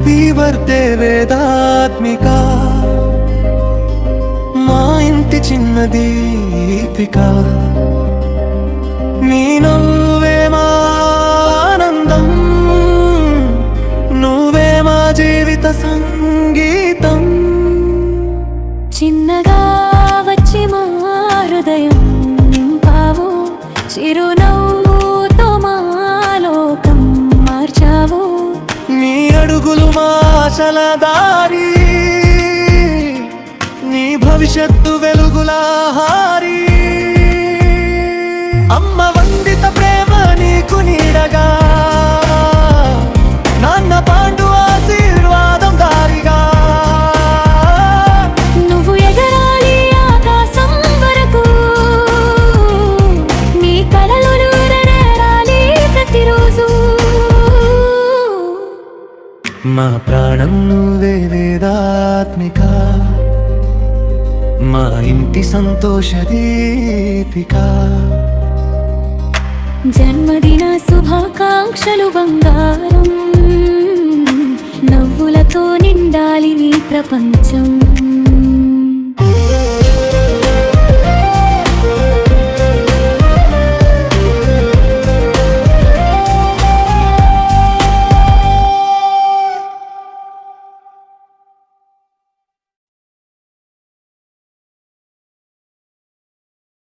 Happy birthday వేదాత్మిక, మా ఇంటి చిన్న దీపిక. నీ నవ్వే మా ఆనందం, నువ్వే మా జీవిత సంగీతం. చిన్నగా వచ్చి మా హృదయం నింపావు, చిరునవ్వుతో మా లోకం మార్చావు. నీ అడుగులు మా ఆశల దారి, నీ భవిష్యత్తు వెలుగులా హారి. అమ్మ వందిత ప్రేమ నీకు నీడగా, నాన్న పాండు ఆశీర్వాదం దారిగా. నువ్వు ఎగరాలి ఆకాశం వరకు, నీ కలలు నెరవేరాలి ప్రతిరోజు. మా ప్రాణం నువ్వే వేదాత్మిక, మా ఇంటి సంతోష దీపిక. జన్మదిన శుభాకాంక్షలు బంగారం, నవ్వులతో నిండాలి నీ ప్రపంచం.